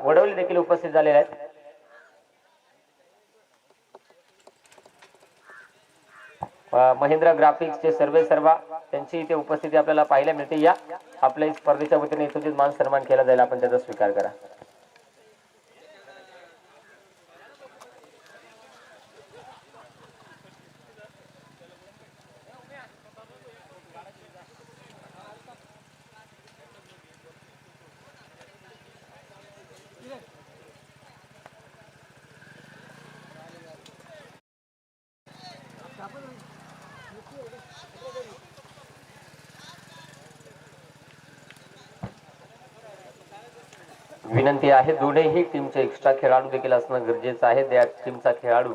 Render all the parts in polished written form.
वडवले देखील उपस्थित झालेले आहेत. महेंद्र ग्राफिक्सचे सर्वा त्यांची इथे उपस्थिती आपल्याला पाहायला मिळते. या आपल्या स्पर्धेच्या वतीने यथोचित मान सन्मान केला जाईल, आपण त्याचा स्वीकार करा. विनंती आहे, दोन्ही टीमचे एक्स्ट्रा खेळाडू देखील असणं गरजेचं आहे. त्या टीमचा खेळाडू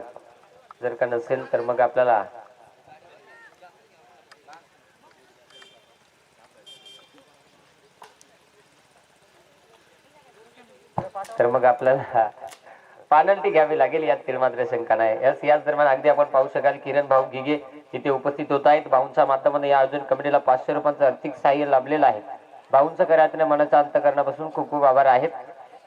जर का नसेल तर मग आपल्याला पेनल्टी घ्यावी लागेल. यात मात्र शंका नाही. याच दरम्यान अगदी आपण पाहू शकाल किरण भाऊ गिगे इथे उपस्थित होत आहेत. भाऊंच्या माध्यमातून या आयोजन कमिटीला 500 रुपयांचं आर्थिक सहाय्य लाभलेलं आहे. भाऊंचं कार्यातून मनाचा अंतःकरणापासून खूप खूप आभार आहेत.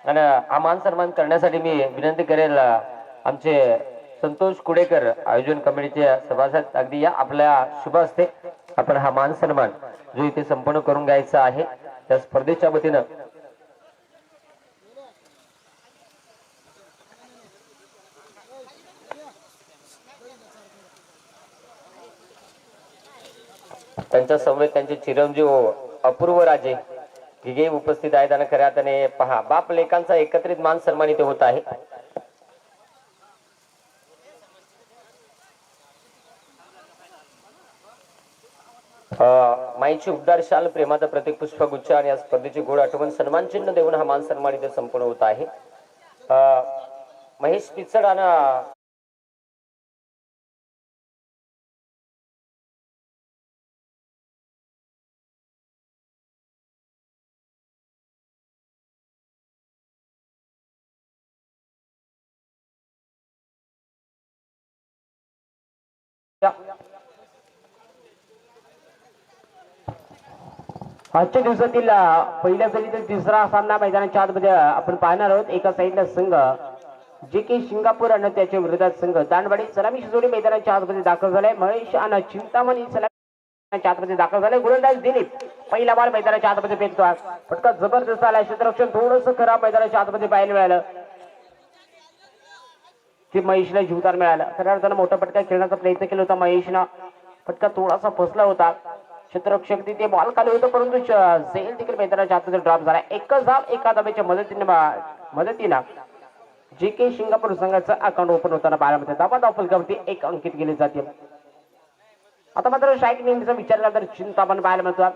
आणि हा मान सन्मान करण्यासाठी मी विनंती करेल आमचे संतोष कुडेकर आयोजन कमिटीचे सभासद, अगदी या आपल्या शुभ हस्ते आपण हा मान सन्मान जो इथे संपन्न करून घ्यायचा आहे त्या स्पर्धेच्या वतीनं. त्यांच्या समवेत त्यांचे चिरंजीव अपूर्व राजे गिगे उपस्थित आहेत. आणि खऱ्या अर्थाने पहा, बाप लेकांचा एकत्रित मान सन्मान इथे होत आहे. माईची उबदार शाल, प्रेमाचा प्रतीक पुष्पगुच्छ आणि या स्पर्धेची गोड आठवण सन्मान चिन्ह देऊन हा मान सन्मान इथे संपूर्ण होत आहे. महेश पिचड आणि आजच्या दिवसातील पहिल्या फेरीतील तिसरा सामना मैदानाच्या आतमध्ये आपण पाहणार आहोत. एका साईडला संघ जे के सिंगापूर आणि त्याच्या विरोधात संघ दांडवाडी सलामी जोडी मैदानाच्या आतमध्ये दाखल झालाय. महेश आणि चिंतामणी सलामीच्या आतमध्ये दाखल झालाय. गोलंदाज दिलीप पहिला बॉल मैदानाच्या आतमध्ये फेकतो. फटका जबरदस्त आला. क्षेत्ररक्षण थोडंसं खराब मैदानाच्या आतमध्ये पाहायला मिळालं की महेशला जीवदार मिळाला. खऱ्या अर्थानं मोठा फटका खेळण्याचा प्रयत्न केला होता महेशनं. फटका थोडासा फसला होता. क्षेत्ररक्षक तिथे बॉल खाली होतं, परंतु झेल देखील मैदानाच्या आतमध्ये ड्रॉप झाला. एकच धाव एका धावेच्या मदतीनं जे के सिंगापूर संघाचं अकाउंट ओपन होताना बारामध्ये धावा फलकावरती 1 अंकित केले जाते. आता मात्र स्ट्राईक नेहमीचा विचार केला तर चिंतामण पाहायला मिळतो.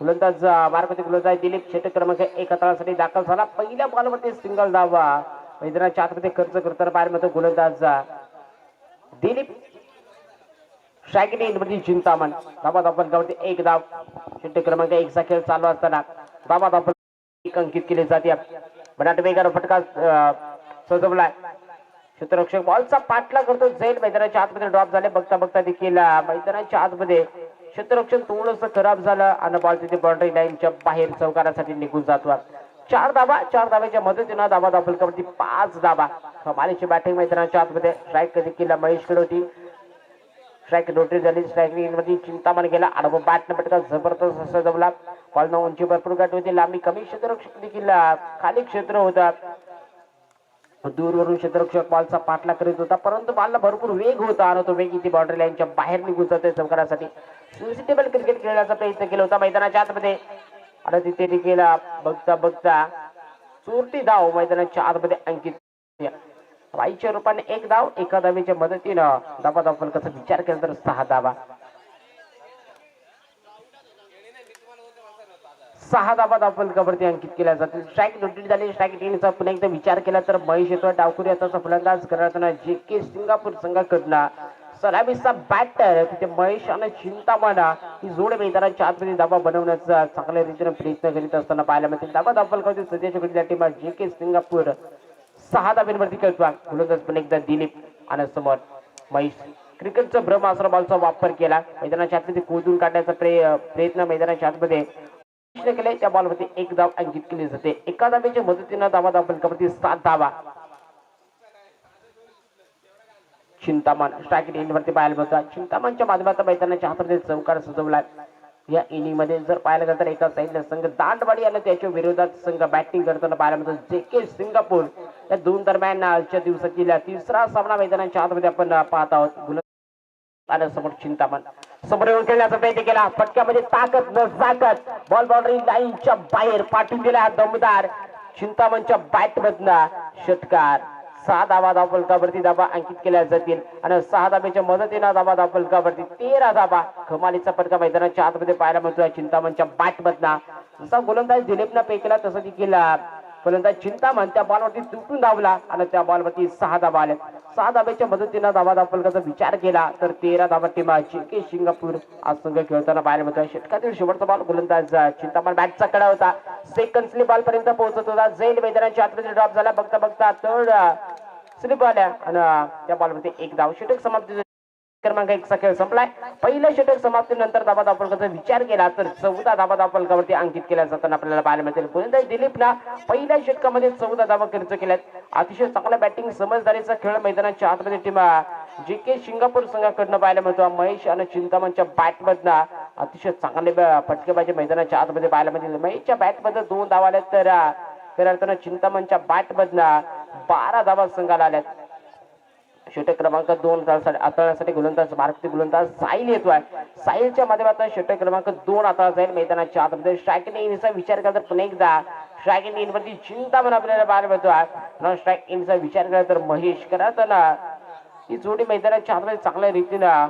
गोलंदाज मार्गवरती गोलंदाज दिलीप षटक क्रमांक 1 हाताळण्यासाठी दाखल झाला. पहिल्या बॉलवरती सिंगल धावा मैदानाच्या आतमध्ये खर्च करताना पाहायला मिळतो. गोलंदाज दिलीप स्ट्राईक चिंतामण धावा फलकावरती 1 धाव. षटक क्रमांक 1 चा खेळ चालू असताना धावा 1 अंकित केले जाते. बनाट वेगानं फटका सजवलाय. क्षेत्ररक्षक बॉलचा पाठला करतो. झेल मैदानाच्या आतमध्ये ड्रॉप झाले. बघता देखील मैदानाच्या आतमध्ये क्षेत्ररक्षण थोडंसं खराब झालं आणि बॉल तिथे बाउंड्री लाईनच्या बाहेर चौकारासाठी निघून जातो. 4 धाव्याच्या मदतीनं धावा फलकावरती 5 धावा. कमालीची बॅटिंग मैदानाच्या आतमध्ये. स्ट्राईक देखील महेशकडे होती. स्ट्राईक नोटीस झाली. स्ट्राईक मध्ये चिंतामण गेला. आडवं बॅटनं फटका जबरदस्त सजवला. बॉल उंची भरपूर गाठ होती. लांबी कमी. क्षेत्ररक्षक देखील खाली क्षेत्र होता. दूरवरून क्षेत्ररक्षक बॉलचा पाठला करीत होता, परंतु बॉलला भरपूर वेग होता आणि तो वेग इथे बाउंड्री लाईनच्या बाहेर निघून जातोय. चौकारासाठी सुटेबल क्रिकेट खेळण्याचा प्रयत्न केला होता मैदानाच्या आतमध्ये आणि तिथे देखील बघता चोरटी धाव मैदानाच्या आतमध्ये अंकित. वाईच्या रूपाने 1 धाव एका धावेच्या मदतीनं धावा फलकाचा विचार केला तर 6 धावा. 6 धावा फलकावरती अंकित केल्या जातील. स्ट्राईक नोटीस झाली. स्ट्राईक टीमचा पुन्हा एकदा विचार केला तर महेश येतो. डावखुरी हाताचा फलंदाज करताना जे के सिंगापूर संघाकडनं सलामीचा बॅटर तिथे महेश आणि चिंतामण ही जोड मैदानाच्या आतमध्ये धावा बनवण्याचा चांगल्या रीतीने प्रयत्न करीत असताना पाहायला मिळतील. धावा फलकावरती सध्याच्या घडीला टीम जे के सिंगापूर 6 धाब्यांवरती खेळतो. गोलंदाज पुन्हा एकदा दिलीप आणि समोर महेश. क्रिकेटचा ब्रह्मास्त्र बॉलचा वापर केला. मैदानाच्या आतमध्ये खोदून काढण्याचा प्रयत्न मैदानाच्या आतमध्ये केले त्या बॉलवरती एक धाव अंकित केली जाते. एका धावेच्या मदतीने धावा फलकावरती 7 धावा. चिंतामण स्ट्राईक रेंजवरती पाहायला मिळतो. चिंतामणच्या माध्यमातून मैदानाच्या हातामध्ये चौकार सजवलाय. या इनिंग मध्ये जर पाहायला गेलं तर एका साईडला संघ दांडवाडी आणि त्याच्या विरोधात संघ बॅटिंग करताना पाहायला मिळतो. JK सिंगापूर या दोन दरम्यान आजच्या दिवसातील तिसरा सामना मैदानाच्या हातामध्ये आपण पाहत आहोत. आणि समोर चिंतामण समोर येऊन खेळण्याचा प्रयत्न केला. फटक्यामध्ये ताकद न जाकत बॉल बाउंड्री लाईनच्या बाहेर पाठवून दिला दमदार चिंतामणच्या बॅट मधला षटकार. 6 धावा फलकावरती धावा अंकित केल्या जातील आणि 6 धाब्याच्या मदतीने धावा फलकावरती 13 धावा. कमालीचा फटका मैदानाच्या आतमध्ये पाहायला मिळतोय चिंतामणच्या बॅट मधला. जसा गोलंदाज दिलीपनं पेकला तसं देखील फलंदाज चिंतामण त्या बॉलवरती तुटून धावला आणि त्या बॉलवरती 6 धावा आल्या. 6 धाब्याच्या मदतीने धावा फलकाचा विचार केला तर 13 धावा टीम JK सिंगापूर आज संघ खेळताना पाहायला मिळतोय. षटकातील शेवटचा बॉल गोलंदाज चिंतामण बॅटचा कडा होता. सेकंड स्लिप बॉल पर्यंत पोहोचत होता. जैल मैदानाच्या आतमध्ये ड्रॉप झाला. बघता बघता थर्ड स्लिप आल्या आणि त्या बॉलवरती एक धाव. षटक समाप्ती क्रमांक 1 चा खेळ संपलाय. पहिल्या षटक समाप्तीनंतर धावा फलकाचा विचार केला तर 14 धावा फलकावरती अंकित केल्या जाताना आपल्याला पाहायला मिळतील. गोलंदाज दिलीपना पहिल्या षटकामध्ये 14 धावा खर्च केल्यात. अतिशय चांगला बॅटिंग समजदारीचा खेळ मैदानाच्या आतमध्ये टीम JK सिंगापूर संघाकडनं पाहायला मिळतो. महेश आणि चिंतामणच्या बॅट मधनं अतिशय चांगले फटकेबाजी मैदानाच्या आतमध्ये पाहायला मिळतील. महेशच्या बॅट मध्ये 2 धावा आल्यात तर खऱ्या अर्थानं चिंतामणच्या बॅट मधनं 12 धावा संघाला आल्यात. षटक क्रमांक 2 हाताळण्यासाठी गोलंदाज मार्कती गोलंदाज साहिल येतोय. साहिलच्या माध्यमातून षटक क्रमांक 2 हाताळला जाईल मैदानाच्या आतमध्ये. स्ट्राईक इनिंगचा विचार केला तर पुन्हा एकदा स्ट्राईक इनिंगवरती चिंतामण आपल्याला पाहायला मिळतोय. स्ट्राईक इनिंगचा विचार केला तर महेश करताना ही जोडी मैदानाच्या आतमध्ये चांगल्या रीतीनं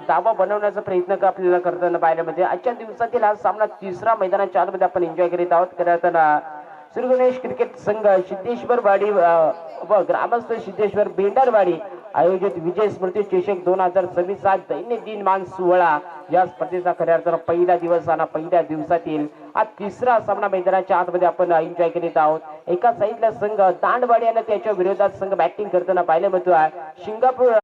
धावा बनवण्याचा प्रयत्न आपल्याला करताना पाहायला मिळते. आजच्या दिवसातील हा सामना तिसरा मैदानाच्या आतमध्ये आपण एन्जॉय करीत आहोत. करताना श्री गणेश क्रिकेट संघ सिद्धेश्वर वाडी व ग्रामस्थ सिद्धेश्वर बेंडारवाडी आयोजित विजय स्मृती चषक 2026 दैनंदिन मान सोहळा या स्पर्धेचा खऱ्या अर्थानं पहिला दिवस आणि पहिल्या दिवसातील हा तिसरा सामना मैदानाच्या आतमध्ये आपण एन्जॉय करीत आहोत. एका साईडला संघ दांडवाडी आणि त्याच्या विरोधात संघ बॅटिंग करताना पाहायला मिळतोय. सिंगापूर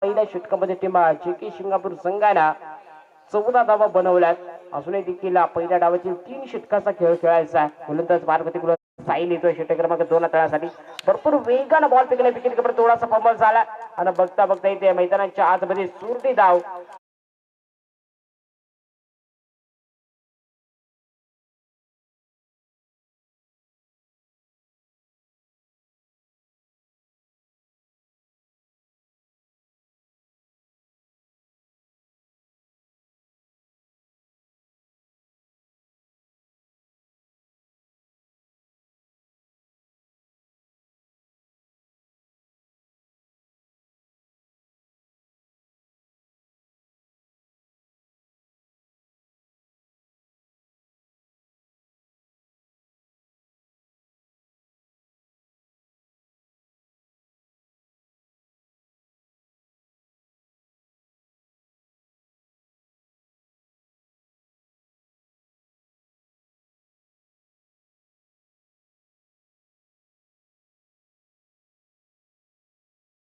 पहिल्या षटकामध्ये टीम JK सिंगापूर संघाने 14 धावा बनवल्यात. असूनही देखील पहिल्या डावातील 3 षटकाचा खेळ खेळायचा आहे. गोलंदाज मार्गवती गोलंदाज साहिल येतोय षटक क्रमांक 2 हाताळण्यासाठी. भरपूर वेगाने बॉल फेकला. विकेट कीपर थोडासा फंबल झाला आणि बघता बघता इथे मैदानाच्या आतमध्ये सुरती धाव.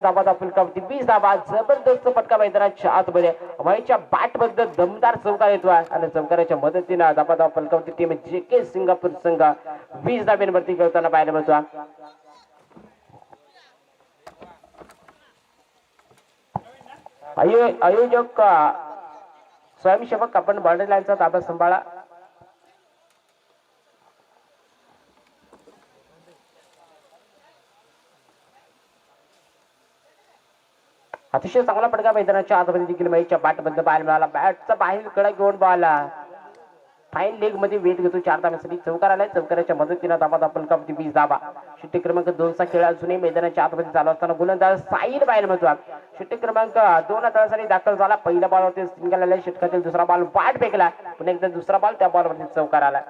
धावा फलकावरती 20 धावा. जबरदस्त फटका मैदानाच्या आतमध्ये महेशच्या बॅट मध्ये दमदार चौकार येतोय आणि चौकाराच्या मदतीने धावा फलकावरती टीम JK सिंगापूर संघ 20 धाब्यांवरती खेळताना पाहायला मिळतोय. आयोजक स्वयंसेवक आपण बाउंड्री लाईनचा ताबा सांभाळा. अतिशय चांगला फटका मैदानाच्या आतमध्ये देखील महेशच्या बॅट मध्ये पाहायला मिळाला. बॅटचा बाहेर कडा घेऊन बॉल फाईन लेग मध्ये वेट घेतो. 4 धाब्यासाठी चौकार आलाय. चौकाराच्या मदतीने धावा फलकावरती 20 धावा. षटक क्रमांक 2 चा खेळ अजूनही मैदानाच्या आतमध्ये चालू असताना गोलंदाज साहिल पाहायला मिळतो. षटक क्रमांक 2 हाताळण्यासाठी दाखल झाला. पहिल्या बॉलवरती सिंगल आलाय. षटकातील दुसरा बॉल वाट फेकला. पुन्हा एकदा दुसरा बॉल त्या बॉलवरती चौकार आला.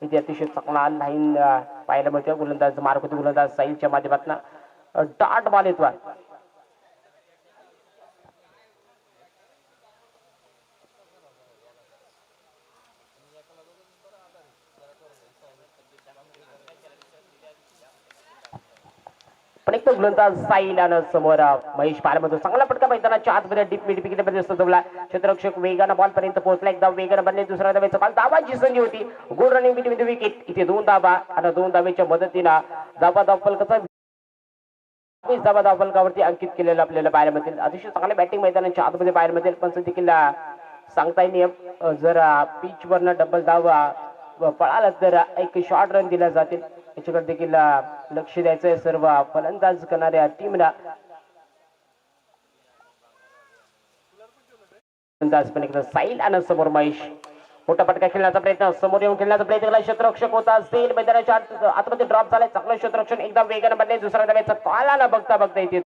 इथे अतिशय चांगला लाईन पाहायला मिळतो. गोलंदाज मार्कवती गोलंदाज साहिलच्या माध्यमातून डाट बॉल येतो. पण एक तो गोलंदाज साईल आणि समोर महेश पालमधून चांगला फटका मैदानाच्या आतमध्ये डीप मिड विकेटमध्ये सजवला. क्षेत्ररक्षक वेगानं बॉल पर्यंत पोहोचला. एकदा वेगानं बनले दुसऱ्या धावेचा बॉल धावाची संधी होती. Good running between wicket. इथे 2 धावा आणि 2 धावेच्या मदतीनं धाव फलकाचा 20 धावा फलकावरती अंकित केलेलं आपल्याला पाहायला मिळतील. अतिशय चांगले बॅटिंग मैदानाच्या आतमध्ये पाहायला मिळतील. पण देखील सांगता येईल जर पिच वरनं डबल धावा पळाला तर एक शॉर्ट रन दिला जातील. याच्याकडे देखील लक्ष द्यायचंय सर्व फलंदाज करणाऱ्या टीमला. पण एकदा साईल आणि समोर महेश मोठा फटका खेळण्याचा प्रयत्न समोर येऊन खेळण्याचा प्रयत्न केला. क्षेत्ररक्षक होता असेल मैदानाच्या आतमध्ये ड्रॉप झालाय. चांगलं क्षेत्ररक्षण एकदा वेगानं बनले दुसऱ्या धावेचा कॉल न बघता बघता इथे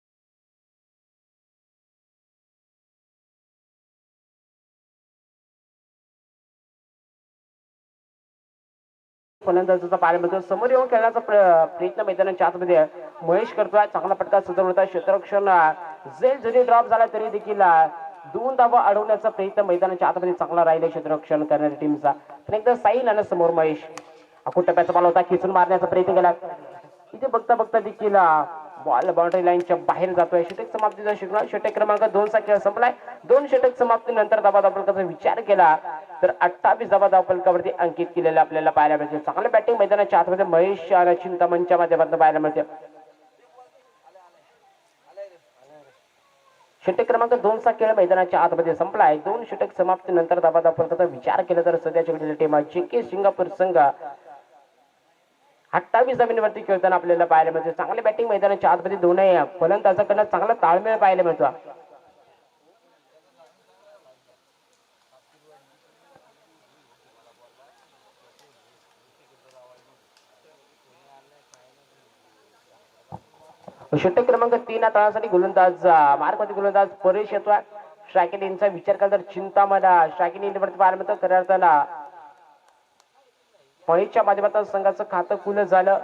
फलंदाजाचा पाण्यामध्ये समोर येऊन खेळण्याचा प्रयत्न मैदानाच्या आतमध्ये महेश करतोय. चांगला फटका सुधारवता क्षेत्ररक्षण जेल जरी ड्रॉप झाला तरी देखील 2 धावा अडवण्याचा प्रयत्न मैदानाच्या आतमध्ये चांगला राहिला क्षेत्ररक्षण करणाऱ्या टीमचा. पण एकदा साईल आणि समोर महेश अकूट टप्प्याचा बॉल होता. खिचून मारण्याचा प्रयत्न केला. इथे बघता बघता देखील बॉल बाउंड्री लाईनच्या बाहेर जातोय. षटक समाप्तीचा षटक क्रमांक 2 चा खेळ संपलाय. 2 षटक समाप्तीनंतर धावा फलकाचा विचार केला तर 28 धावा फलकावरती अंकित केलेला आपल्याला पाहायला मिळते. चांगलं बॅटिंग मैदानाच्या आतमध्ये महेश आणि चिंतामणच्या माध्यमातून पाहायला मिळते. षटक क्रमांक 2 चा खेळ मैदानाच्या आतमध्ये संपलाय. 2 षटक समाप्तीनंतर धावा फलकाचा विचार केला तर सध्याच्या घडीला टीम JK सिंगापूर संघ 28 जमिनीवरती खेळताना आपल्याला पाहायला मिळते. चांगले बॅटिंग मैदानाच्या आतमध्ये दोन्ही फलंदाजांकडून चांगला ताळमेळ पाहायला मिळतो. षटक क्रमांक 3 तळासाठी गोलंदाज मार्कमध्ये गोलंदाज परेश येतोय. स्ट्रायकिंग इनचा विचार केला तर चिंतामणा स्ट्रायकिंग इनवरती पाहायला मिळतं. खऱ्या अर्थानं महेशच्या माध्यमातून संघाचं खातं खुलं झालं.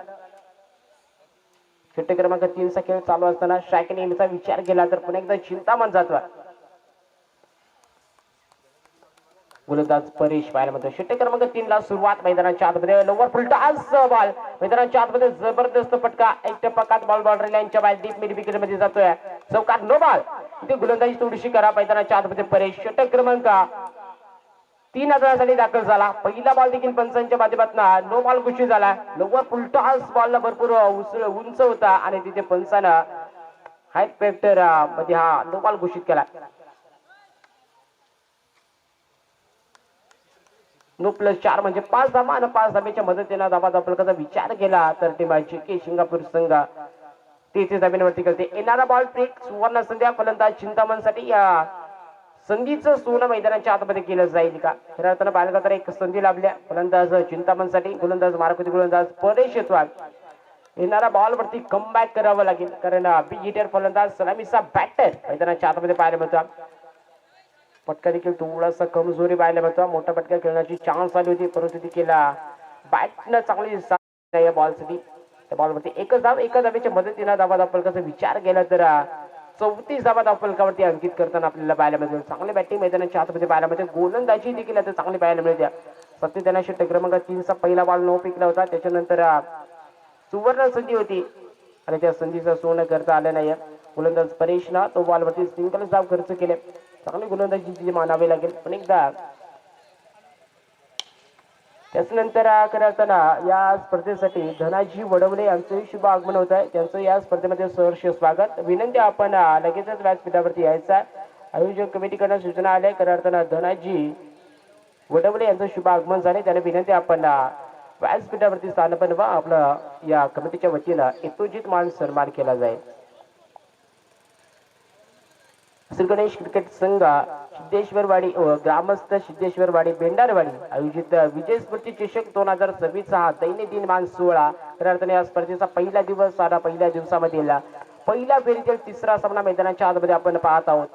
षटक क्रमांक 3 चा खेळ चालू असताना स्ट्रायकिंग इनचा विचार केला तर पुन्हा एकदा चिंतामण जातोय. गोलंदाज परेश पाहायला मिळतो. षटक क्रमांक 3 ला सुरुवात मैदानाच्या आतमध्ये लोवर फुलटॉस बॉल मैदानाच्या आतमध्ये जबरदस्त फटका. एक टप्प्यात बॉल बाउंड्री लाईनच्या बाहेर डीप मिड विकेट मध्ये जातोय. चौकात नो बॉल. इथे गोलंदाजी थोडीशी करा मैदानाच्या आतमध्ये परेश. षटक क्रमांक 3 साठी दाखल झाला. पहिला बॉल देखील पंचांच्या माध्यमातून नो बॉल घोषित झाला. लोवर फुलटॉस बॉलला भरपूर उंच होता आणि तिथे पंचानं हाय पेक्टर मध्ये हा नो बॉल घोषित केला. नो +4 म्हणजे 5 धावा आणि 5 धावेच्या मदतीने धावा फलकाचा विचार केला तर टीम JK सिंगापूर संघ 33 धाब्यांवरती खेळते. येणारा बॉल ब्रेक सुवर्ण संध्या फलंदाज चिंतामणसाठी या संधीचं सोनं मैदानाच्या आतमध्ये केलं जाईल का. खऱ्या अर्थानं पाहिलं तर एक संधी लाभल्या फलंदाज चिंतामणसाठी. गोलंदाज मार्कवती गोलंदाज परेश येतोय. येणारा बॉल वरती कमबॅक करावं लागेल कारण बिग हिटर फलंदाज सलामीचा बॅटर मैदानाच्या आतमध्ये पाहायला मिळतो. फटका देखील थोडासा कमजोरी पाहायला मिळतो. मोठा फटका खेळण्याची चान्स आली होती परंतु देखील बॅटनं चांगली या बॉलसाठी. त्या बॉलवरती एकच धावेच्या मदतीने धावा फलकाचा विचार केला तर 34 धावा फलकावरती अंकित करताना आपल्याला पाहायला मिळते. चांगले बॅटिंग मैदानाच्या आतमध्ये पाहायला मिळते. गोलंदाजी देखील आता चांगली पाहायला मिळते. सत्य षटक क्रमांक 3 चा पहिला बॉल नो पिकला होता. त्याच्यानंतर सुवर्ण संधी होती आणि त्या संधीचं सोनं करता आलं नाही. गोलंदाज परेशनं तो बॉलवरती सिंगल धाव खर्च केले. चांगली गोलंदाजी मानावी लागेल. पण एकदा त्याच्यानंतर करताना या स्पर्धेसाठी धनाजी वडवले यांचे शुभ आगमन होत आहे. त्यांचं या स्पर्धेमध्ये सहर्ष स्वागत. विनंती आपण लगेचच व्यासपीठावरती यायचा. आयोजक कमिटीकडून सूचना आल्या. खऱ्या अर्थानं धनाजी वडवले यांचं शुभ आगमन झाले. त्याने विनंती आपण व्यासपीठावरती स्थान बनवा. आपलं या कमिटीच्या वतीनं यथोचित मान सन्मान केला जाईल. श्री गणेश क्रिकेट संघ सिद्धेश्वरवाडी ग्रामस्थ सिद्धेश्वरवाडी बेंडारवाडी आयोजित विजय स्मृती चषक 2026 हा दैनंदिन मान सोहळा. खऱ्या अर्थाने या स्पर्धेचा पहिला दिवस आला. पहिल्या दिवसामध्ये पहिल्या फेरीतील 3रा सामना मैदानाच्या आतमध्ये आपण पाहत आहोत.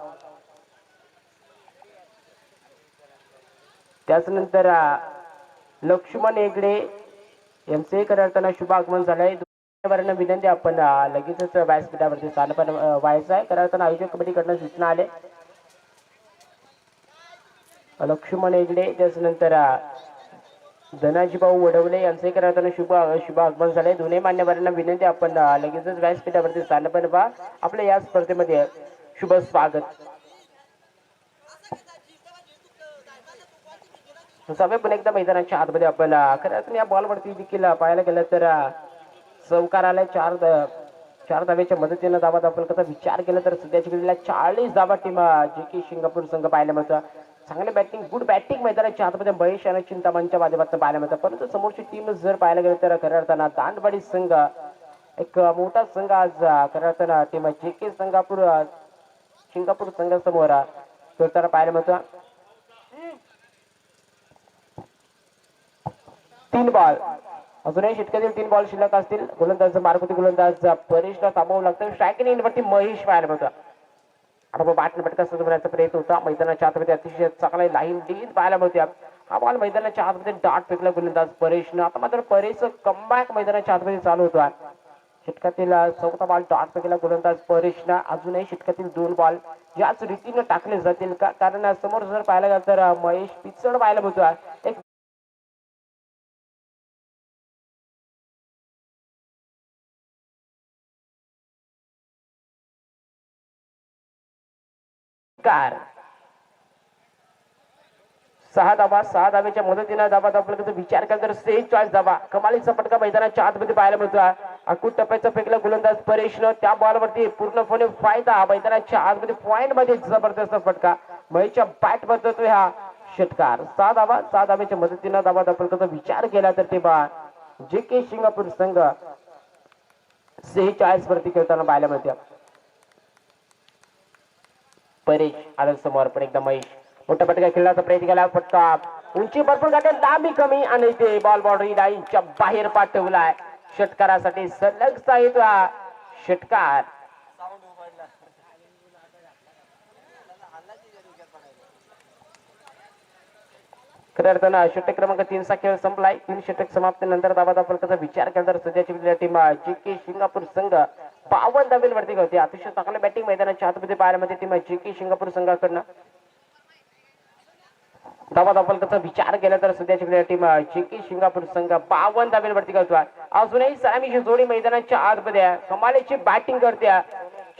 त्यानंतर लक्ष्मण हेगडे यांचे खऱ्या अर्थाने शुभ आगमन झालंय. विनंती आपण लगेचच व्यासपीठावरती स्थान पण व्हायचं आहे. खऱ्या अर्थानं आयोजक कमिटीकडून सूचना आले. लक्ष्मण हेगडे त्याच्यानंतर धनाजी भाऊ वडवले यांचे करताना शुभ आगमन झाले. दोन्ही मान्यवरांना विनंती आपण लगेचच व्यासपीठावरती स्थानपण व्हा. आपल्या या स्पर्धेमध्ये शुभ स्वागत. सभे पुन्हा एकदा मैदानाच्या आतमध्ये आपण खरंच या बॉलवरती देखील पाहायला गेलं तर चौकार आलाय. चार धावेच्या मदतीने धावा दाखल विचार केला तर सध्याच्या घडीला 40 धावा टीम जे की सिंगापूर संघ पाहायला मिळतं. चांगले बॅटिंग गुड बॅटिंग मैदानाच्या आतमध्ये महेश आणि चिंतामणच्या माध्यमातून पाहायला मिळतं. परंतु समोरची टीम जर पाहायला गेलं तर खऱ्या अर्थानं दांडवाडी संघ एक मोठा संघ आज खऱ्या अर्थानं टीम जे के सिंगापूर संघासमोर खेळताना पाहायला मिळतं. 3 बॉल अजूनही षटकातील 3 बॉल शिल्लक असतील. गोलंदाज मारकुती गोलंदाज परेशला थांबावं लागतं. स्ट्रायकिंग इनवरती महेश पाहायला मिळतो. आता बॅटने फटका सोडवण्याचा प्रयत्न होता. मैदानाच्या आतमध्ये अतिशय चांगला लाईन डील पाहायला मिळते. हा बॉल मैदानाच्या आतमध्ये डाट फेकला गोलंदाज परेशनं. आता मात्र परेशचं कमबॅक मैदानाच्या आतमध्ये चालू होतो. षटकातील 4था बॉल डाट फेकला गोलंदाज परेशनं. अजूनही षटकातील 2 बॉल याच रीतीने टाकले जातील का, कारण समोर जर पाहायला गेलं तर महेश पिचड पाहायला मिळतो. एक कार 6 धावेच्या मदतीने धावा दाखल विचार केला तर 46 धावा. कमालीचा फटका मैदानाच्या आतमध्ये पाहायला मिळतो. अकूट टप्प्याचा फेकला गोलंदाज परेशनं. त्या बॉलवरती पूर्णपणे फायदा. मैदानाच्या आतमध्ये पॉइंट मध्ये जबरदस्त फटका महेशच्या बॅट बदलतोय हा षटकार. 6 धावेच्या मदतीने धावा दाखल विचार केला तर ते जे के सिंगापूर संघ 46 वरती खेळताना पाहायला मिळते. परेश आलं समोर पण एकदा महेश मोठा फटका खेळण्याचा प्रयत्न केला. फटका उंची भरपूर गाठे लांबी कमी आणि ते बॉल बाउंड्री लाईनच्या बाहेर पाठवलाय. षटकारासाठी सलग साहित्य हा षटकार. खऱ्या अर्थानं षटक क्रमांक 3 चा खेळ संपलाय. 3 षटक समाप्तीनंतर धावा दाखल विचार केला तर सध्याची टीम जे के सिंगापूर संघ 52 धावेवरती होती. अतिशय चांगल्या बॅटिंग मैदानाच्या आतमध्ये पाहायला मिळते टीम जे के सिंगापूर संघाकडनं. धावा दाखल विचार केला तर सध्याची टीम जे के सिंगापूर संघ 52 धावेवरती करतोय. अजूनही सलामीची जोडी मैदानाच्या आतमध्ये कमालीची बॅटिंग करते.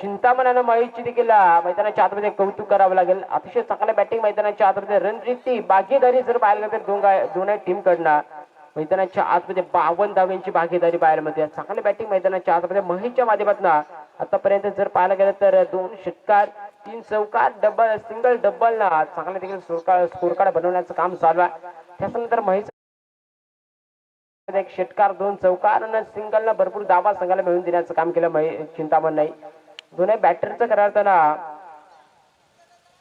चिंतामणानं महेशची देखील मैदानाच्या आतमध्ये कौतुक करावं लागेल. अतिशय चांगल्या बॅटिंग मैदानाच्या आतमध्ये रणजिती भागीदारी जर पाहायला गेलं तर दोन्ही टीम कडनं मैदानाच्या आतमध्ये 52 धाव्यांची भागीदारी पाहायला मिळते. चांगल्या बॅटिंग मैदानाच्या आतमध्ये महेशच्या माध्यमातून आतापर्यंत जर पाहायला गेलं तर 2 षटकार 3 चौकार डबल सिंगल डबल ना चांगल्या देखील स्कोर कार्ड बनवण्याचं काम चालू आहे. त्यानंतर महेश एक षटकार 2 चौकार आणि सिंगल ना भरपूर धावा संघाला मिळवून देण्याचं काम केलं चिंतामण नाही. दोन्ही बॅटरचं करताना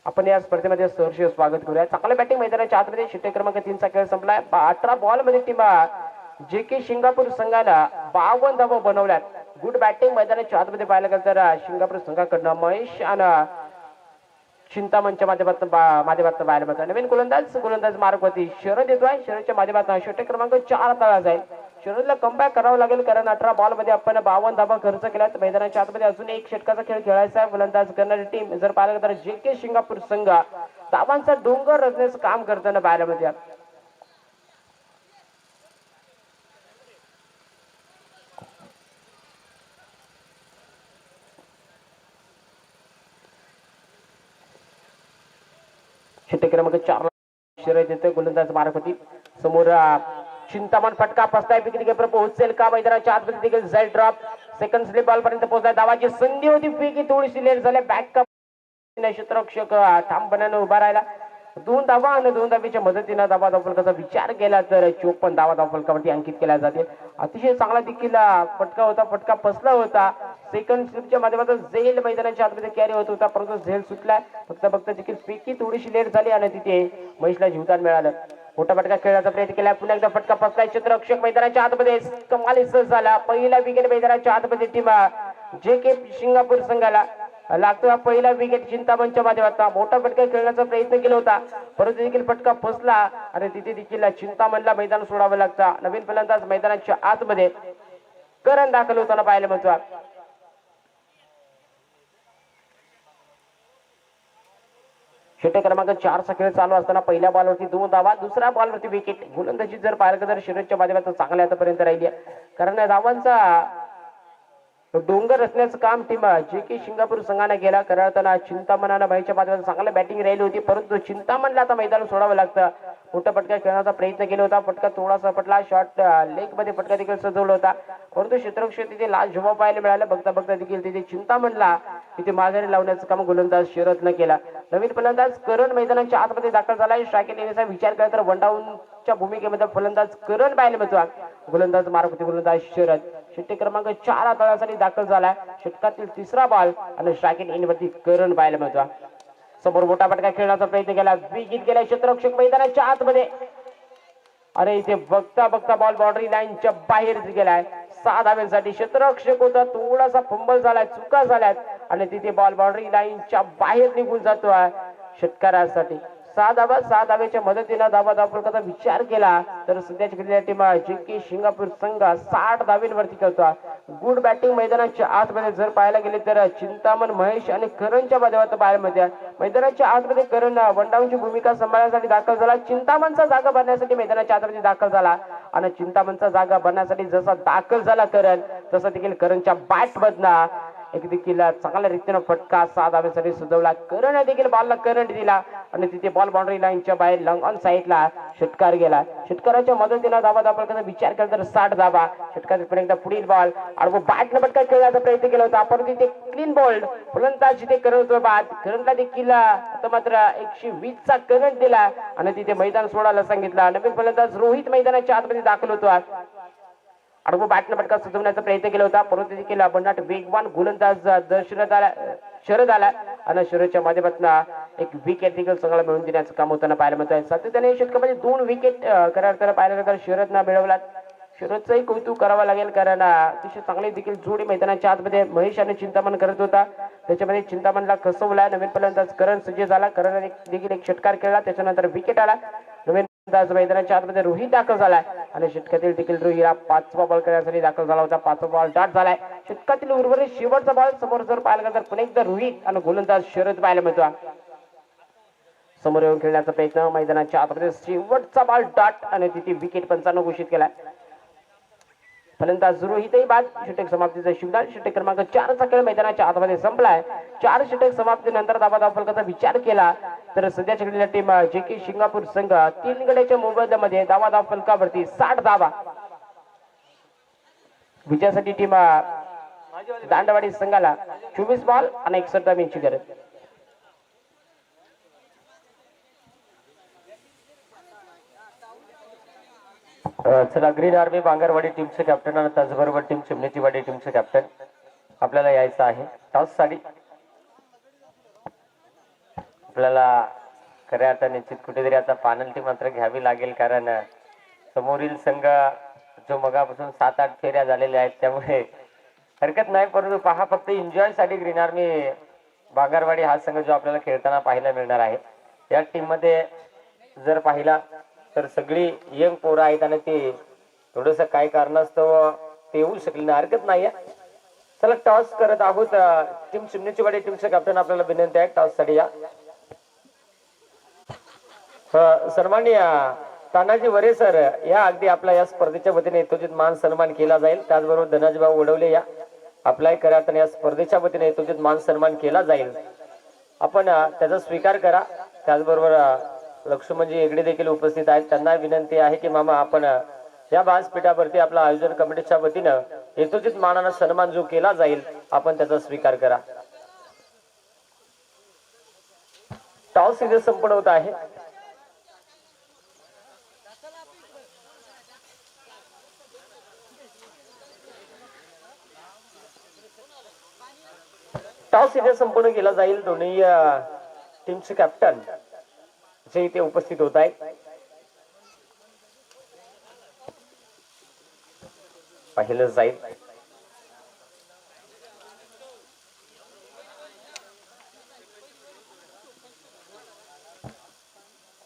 आपण या स्पर्धेमध्ये सहर्ष स्वागत करूया. चांगल्या बॅटिंग मैदानाच्या आतमध्ये षटक क्रमांक 3 चा खेळ संपलाय. 18 बॉल मध्ये टीम जे के सिंगापूर संघाला 52 धावा बनवल्यात. गुड बॅटिंग मैदानाच्या आतमध्ये पाहायला गेलं तर सिंगापूर संघाकडनं महेश आणि चिंतामणच्या माध्यमातून पाहायला मिळतं. नवीन गोलंदाज मार्गवरती शरद येतोय. शरदच्या माध्यमातून षटक क्रमांक 4 तळा जाईल. शरदला कमबॅक करावं लागेल कारण 18 बॉल मध्ये आपण 52 धावा खर्च केल्यात. मैदानाच्या आतमध्ये अजून एक षटकाचा खेळ खेळायचा आहे. गोलंदाज करणारी टीम जर पाहिलं तर जे के सिंगापूर संघ धावांचा डोंगर रचण्याचं काम करताना पाहायला मिळते. षटक क्रमांक 4 शरद येतोय. गोलंदाज मार्गवरती समोर चिंतामण फटका फसताय. विकेटकीपर पोहोचेल का मैदानाच्या आतमध्ये देखील जाईल ड्रॉप. सेकंड स्लिप बॉल पर्यंत पोहोचलाय. धावाची संधी होती पैकी थोडीशी लेट झाली. बॅकअप क्षेत्ररक्षक ठामपणाने उभा राहिला. 2 धावा आणि 2 धावेच्या मदतीने धावा दाखल विचार केला तर 54 धावा दाखल अंकित केल्या जाते. अतिशय चांगला देखील फटका होता. फटका फसला होता. सेकंड स्लिपच्या माध्यमातून झेल मैदानाच्या आतमध्ये कॅरी होत होता परंतु झेल सुटलाय. फक्त देखील पैकी थोडीशी लेट झाली आणि तिथे महेशला जीवदान मिळालं. मोठा फटका खेळण्याचा प्रयत्न केला. पुन्हा एकदा फटका फसलाय. क्षेत्ररक्षक मैदानाच्या आतमध्ये कमालीचा झाला. पहिला विकेट मैदानाच्या आतमध्ये टीम जे के सिंगापूर संघाला लागतो. पहिला विकेट चिंतामणच्या माध्यमातून मोठा फटका खेळण्याचा प्रयत्न केला होता परंतु देखील फटका फसला आणि तिथे देखील चिंतामणला मैदान सोडावं लागतं. नवीन फलंदाज मैदानाच्या आतमध्ये करण दाखल होताना पाहायला मिळतो. षटक क्रमांक 4 चा खेळ चालू असताना पहिल्या बॉलवरती 2 धावा, दुसऱ्या बॉलवरती विकेट. गोलंदाजी जर पाहिलं तर शिरोजच्या माध्यमातून चांगल्या आतापर्यंत राहिली आहे, कारण या धावांचा डोंगर रचण्याचं काम टीम जे के सिंगापूर संघाने केला. करताना चिंतामणानं बाईच्या माध्यमातून चांगली बॅटिंग राहिली होती, परंतु चिंतामणला आता मैदान सोडावं लागतं. मोठा फटका खेळण्याचा प्रयत्न केला होता, फटका थोडासा पटला, शॉर्ट लेग मध्ये फटका देखील सजवला होता, परंतु क्षेत्ररक्षक तिथे लाल झोबा पाहायला मिळाला. बघता बघता देखील तिथे चिंतामणला तिथे माघारी लावण्याचं काम गोलंदाज शरदनं केला. नवीन फलंदाज करण मैदानाच्या आतमध्ये दाखल झाला. स्ट्रायकिंग येण्याचा विचार केला तर वनडाऊनच्या भूमिकेमध्ये फलंदाज करण पाहायला मिळतो. गोलंदाज मारक गोलंदाज शरद षटक क्रमांक 4 तळासाठी दाखल झालाय. षटकातील तिसरा बॉल आणि स्ट्रायकिंग एंड वरती करण पाहायला मिळतो. समोर मोठा फटका खेळण्याचा प्रयत्न केला, विकेट गेला क्षेत्ररक्षक मैदानाच्या आतमध्ये. अरे इथे बघता बघता बॉल बाउंड्री लाईनच्या बाहेर गेलाय. 6 धाव्यांसाठी क्षेत्ररक्षक होता, थोडासा फंबल झालाय, चुका झाल्यात आणि तिथे बॉल बाउंड्री लाईनच्या बाहेर निघून जातोय. षटकारासाठी 6 धाव्याच्या मदतीने धावा दाखवण्याचा विचार केला तर सध्याची क्रिकेट टीम जे के सिंगापूर संघ 60 धाव्यांवरती करतो. गुड बॅटिंग मैदानाच्या आतमध्ये जर पाहायला गेले तर चिंतामण, महेश आणि करणच्या माध्यमातून पाहायला मिळते. मैदानाच्या आतमध्ये करण वनडाऊनची भूमिका सांभाळण्यासाठी दाखल झाला. चिंतामणचा जागा भरण्यासाठी मैदानाच्या आतमध्ये दाखल झाला आणि चिंतामणचा जागा भरण्यासाठी जसा दाखल झाला करण, तसा देखील करणच्या बॅट मधला एक देखील चांगल्या रीतीने फटका 6 धाव्यासाठी सुधवला. करण देखील बॉलला करंट दिला आणि तिथे बॉल बाउंड्री लाईनच्या बाहेर लॉंग ऑन साईडला षटकार गेला. षटकाराच्या मदतीने धावा दाखल विचार केला तर 60 धावा. षटकाराच्या एकदा पुढील बॉल आणि बॅटने फटका खेळण्याचा प्रयत्न केला होता, परंतु तिथे क्लीन बॉल्ड फलंदाज जिथे करत बाद. करंटला देखील आता मात्र 120 चा करंट दिला आणि तिथे मैदान सोडायला सांगितलं. नवीन फलंदाज रोहित मैदानाच्या आतमध्ये दाखल होतो. अडवू बॅटने फटका सुचवण्याचा प्रयत्न केला होता, परंतु देखील बंडाट वेगवान गोलंदाज शरद आला आणि शरदच्या माध्यमातून एक विकेट देखील संघाला मिळवून देण्याचं काम होताना पाहायला मिळत आहे. सातत्याने षटकामध्ये 2 विकेट करार पाहायला तर शरदनं मिळवला. शरदचंही कौतुक करावं लागेल, कारण अतिशय चांगली देखील जोडी मैदानाच्या आतमध्ये महेश आणि चिंतामण करत होता. त्याच्यामध्ये चिंतामणला कसवला. नवीन फलंदाज करण सज्ज झाला. करण देखील एक षटकार खेळला, त्याच्यानंतर विकेट आला. नवीन मैदानाच्या आतमध्ये रोहित दाखल झालाय आणि षटकातील देखील रोहित 5वा बॉल करण्यासाठी दाखल झाला होता. 5वा बॉल डॉट झालाय. षटकातील उर्वरित शेवटचा बॉल समोर जर पाहिला तर पुन्हा एकदा रोहित आणि गोलंदाज शरद पाहायला मिळतो. समोर येऊन खेळण्याचा प्रयत्न, मैदानाच्या आतमध्ये शेवटचा बॉल डॉट आणि तिथे विकेट पंचांनो घोषित केलाय. फलंदाज रोहितही बाद. षटक समाप्तीचा शिवदान. षटक क्रमांक 4 चा खेळ मैदानाच्या आतमध्ये संपलाय. 4 षटक समाप्तीनंतर धावा फलकाचा विचार केला तर सध्याच्या घडीला टीम जे के सिंगापूर संघ 3 गड्याच्या मोबदल्यामध्ये धावा फलकावरती 60 धावा. विजयासाठी टीम दांडवाडी संघाला 24 बॉल आणि 61 धावांची गरज. चला, ग्रीन आर्मी बांगरवाडी टीमचे कॅप्टन आणि त्याचबरोबर टीम चिमणीचीवाडी टीमचे कॅप्टन आपल्याला यायचं आहे टॉस साठी. आपल्याला खऱ्या अर्थाने निश्चित कुठेतरी आता पेनल्टी मात्र घ्यावी लागेल, कारण समोरील संघ जो मगापासून 7-8 फेऱ्या झालेल्या आहेत, त्यामुळे हरकत नाही. परंतु पहा, फक्त एन्जॉय साठी ग्रीन आर्मी बांगरवाडी हा संघ जो आपल्याला खेळताना पाहायला मिळणार आहे. या टीम मध्ये जर पाहिला तर सगळी यंग पोरं आहेत आणि ते थोडस काय कारणास्तव ते येऊ शकले नाही. हरकत नाही. चला, टॉस करत आहोत. टीम चिमणीचीवाडी टीमचे कॅप्टन आपल्याला विनंती आहे टॉस साठी या. सन्माननीय तानाजी वरे सर या अगदी आपला या स्पर्धेच्या वतीने यथोचित मान सन्मान केला जाईल. त्याचबरोबर धनाजीभाऊ वडवले या आपल्याही करताना या स्पर्धेच्या वतीने यथोचित मान सन्मान केला जाईल. आपण त्याचा स्वीकार करा. त्याचबरोबर लक्ष्मणजी हेगडे देखील उपस्थित आहेत. त्यांना विनंती आहे की मामा, आपण या व्यासपीठावरती आपला आयोजन कमिटीच्या वतीनं यथोचित मानानं सन्मान जो केला जाईल आपण त्याचा स्वीकार करा. टॉस इथे संपन्न होत आहे. टॉस इथे संपूर्ण केला जाईल. दोन्ही टीमचे कॅप्टन जे इथे उपस्थित होत आहेत. पाहिलं जाईल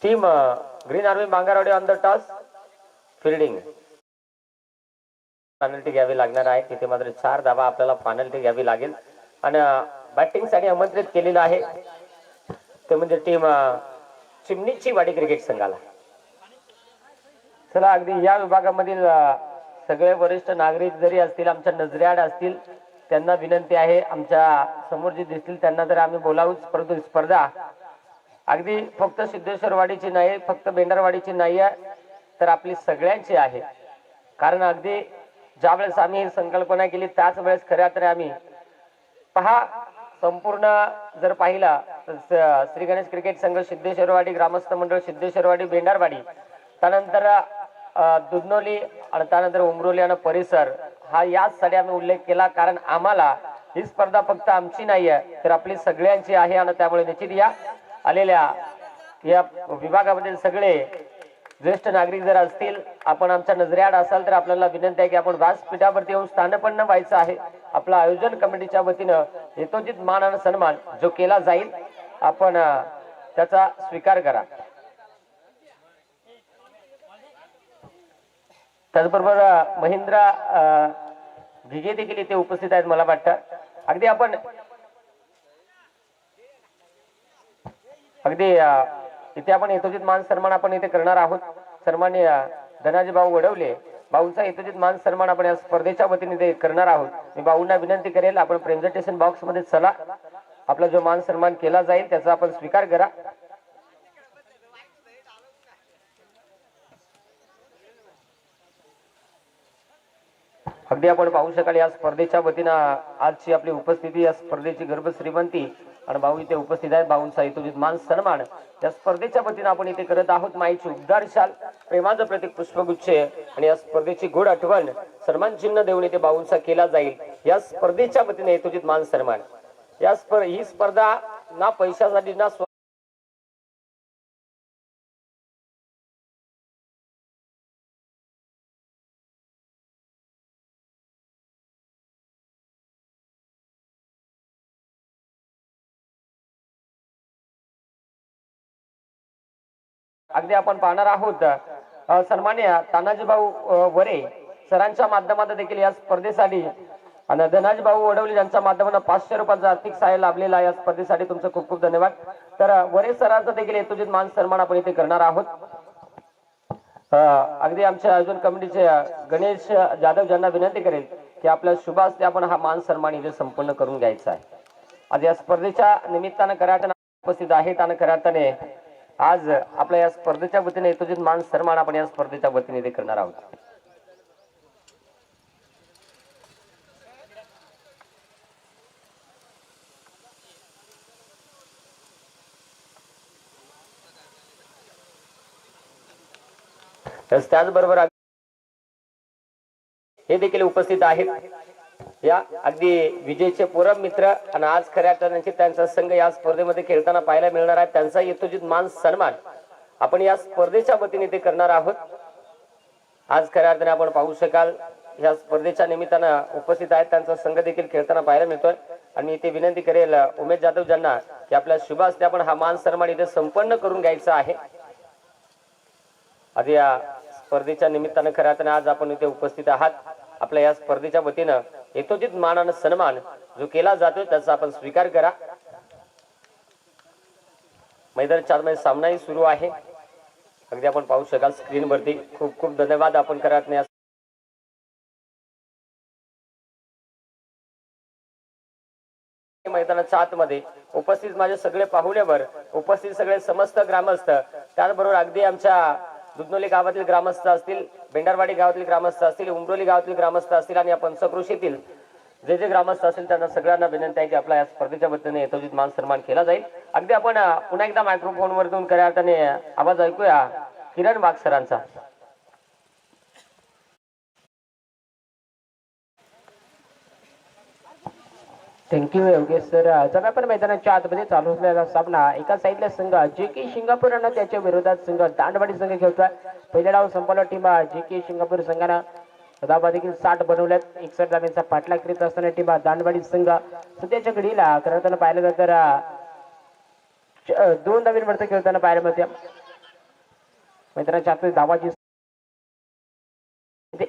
team green army Bangarwadi on the toss. Fielding penalty घ्यावी लागणार आहे. तिथे मात्र 4 धावा आपल्याला पेनल्टी घ्यावी लागेल आणि बॅटिंग साठी आमंत्रित केलेलं आहे ते म्हणजे टीम चिमणीची वाडी क्रिकेट संघाला. चला अगदी या विभागामधील सगळे वरिष्ठ नागरिक जरी असतील, आमच्या नजरेआड असतील, त्यांना विनंती आहे, आमच्या समोर जे दिसतील त्यांना तर आम्ही बोलावूच, परंतु स्पर्धा अगदी फक्त सिद्धेश्वरवाडीची नाही, फक्त बेंडारवाडीची नाही आहे, तर आपली सगळ्यांची आहे. कारण अगदी ज्या वेळेस आम्ही ही संकल्पना केली त्याच वेळेस खऱ्या तर आम्ही पहा संपूर्ण जर पाहिला तर श्री गणेश क्रिकेट संघ सिद्धेश्वरवाडी, ग्रामस्थ मंडळ सिद्धेश्वरवाडी, बेंडारवाडी, त्यानंतर दुधनोली आणि त्यानंतर उमरोली आणि परिसर हा याचसाठी आम्ही उल्लेख केला. कारण आम्हाला ही स्पर्धा फक्त आमची नाही आहे, तर आपली सगळ्यांची आहे. आणि त्यामुळे निश्चित या आलेल्या या विभागामधील सगळे ज्येष्ठ नागरिक जर असतील, आपण आमच्या नजरेआड असाल, तर आपल्याला विनंती आहे की आपण व्यासपीठावरती येऊन स्थानपन्न व्हायचं आहे. आपलं आयोजन कमिटीच्या वतीनं यथोचित मान आणि सन्मान जो केला जाईल आपण त्याचा स्वीकार करा. त्याचबरोबर महिंद्रा घिगे देखील इथे उपस्थित आहेत मला वाटतं. अगदी आपण इथे आपण यथोचित मान सन्मान आपण इथे करणार आहोत. सन्माननीय धनाजी भाऊ वडवले भाऊंचा यथोचित मान सन्मान आपण या स्पर्धेच्या वतीने इथे करणार आहोत. मी भाऊंना विनंती करेल, आपण प्रेझेंटेशन बॉक्स मध्ये चला, आपला जो मान सन्मान केला जाईल त्याचा आपण स्वीकार करा. अगदी आपण पाहू शकाल या स्पर्धेच्या वतीनं आजची आपली उपस्थिती, या स्पर्धेची गर्भ श्रीमंती आणि भाऊ इथे उपस्थित आहेत. भाऊंचा यथोचित मान सन्मान या स्पर्धेच्या वतीनं आपण इथे करत आहोत. माईची उद्गार शाल, प्रेमाचं प्रतीक पुष्पगुच्छ आणि या स्पर्धेची गोड आठवण सन्मान चिन्ह देऊन इथे भाऊंचा केला जाईल. या स्पर्धेच्या वतीने यथोचित मान सन्मान. ही स्पर्धा ना पैशासाठी ना अगदी आपण पाहणार आहोत सन्मान्य तानाजी भाऊ वरे सरांच्या माध्यमातून देखील या स्पर्धेसाठी आणि धनाजी भाऊ वडवले यांच्या माध्यमातून 500 रुपयाचा आर्थिक सहाय्य लाभलेला आहे. या स्पर्धेसाठी तुमचं खूप खूप धन्यवाद. तर वरे सरांचा देखील यथोचित मान सन्मान आपण इथे करणार आहोत. अगदी आमच्या आयोजन कमिटीचे गणेश जाधव यांना विनंती करेल की आपल्या शुभ हस्ते आपण हा मान सन्मान इथे संपन्न करून घ्यायचा आहे. आज या स्पर्धेच्या निमित्तानं कराटन उपस्थित आहेत आणि कराटने आज आपल्या या स्पर्धेच्या वतीने यथोचित मान सन्मान आपण या स्पर्धेच्या वतीने इथे करणार आहोत. त्याचबरोबर हे देखील उपस्थित आहेत या अगदी विजयचे पूरब मित्र आणि आज खऱ्या अर्थाने त्यांचा संघ या स्पर्धेमध्ये खेळताना पाहायला मिळणार आहे. त्यांचा यथोचित मान सन्मान आपण या स्पर्धेच्या वतीने ते करणार आहोत. आज खऱ्या अर्थाने आपण पाहू शकाल या स्पर्धेच्या निमित्तानं उपस्थित आहेत, त्यांचा संघ देखील खेळताना पाहायला मिळतोय. आणि इथे विनंती करेल उमेश जाधव यांना की आपल्या शुभ हस्ते आपण हा मान सन्मान इथे संपन्न करून घ्यायचा आहे. आज या स्पर्धेच्या निमित्तानं खऱ्या अर्थाने आज आपण इथे उपस्थित आहात. आपल्या या स्पर्धेच्या वतीनं यथोचित मान आणि सन्मान जो केला जातोय त्याचा आपण स्वीकार करा. मैदान 4 मध्ये सामनाही सुरू आहे. अगदी आपण पाहू शकाल स्क्रीनवरती. खूप खूप धन्यवाद आपण करत नाही. मैदानाच्या आतमध्ये उपस्थित माझे सगळे पाहुणेवर उपस्थित सगळे समस्त ग्रामस्थ, त्याचबरोबर अगदी आमच्या दुधनोली गावातील ग्रामस्थ असतील, बेंडारवाडी गावातील ग्रामस्थ असतील, उमरोली गावातील ग्रामस्थ असतील आणि या पंचक्रोशीतील जे जे ग्रामस्थ असतील त्यांना सगळ्यांना विनंती आहे की आपल्या या स्पर्धेच्या वतीने यथोचित मान सन्मान केला जाईल. अगदी आपण पुन्हा एकदा मायक्रोफोन वरतून खऱ्या अर्थाने आवाज ऐकूया किरण वाघ सरांचा. Thank you Yogesh sir. जरा पण मैदानाच्या आतमध्ये चालू असलेला सामना एका साईडला संघ जे के सिंगापूर आणि त्याच्या विरोधात संघ दांडवाडी संघ खेळतोय. पहिल्या डाव संपवला टीम जे के सिंगापूर संघानं धाबा देखील 60 बनवल्यात. 61 धाब्यांचा पाठलाग करीत असताना टीम दांडवाडी संघ सध्याच्या घडीला करताना पाहिलं जात तर 2 धाब्यांवरती खेळताना पाहायला मिळते. मैदानाच्या आतमध्ये धावाची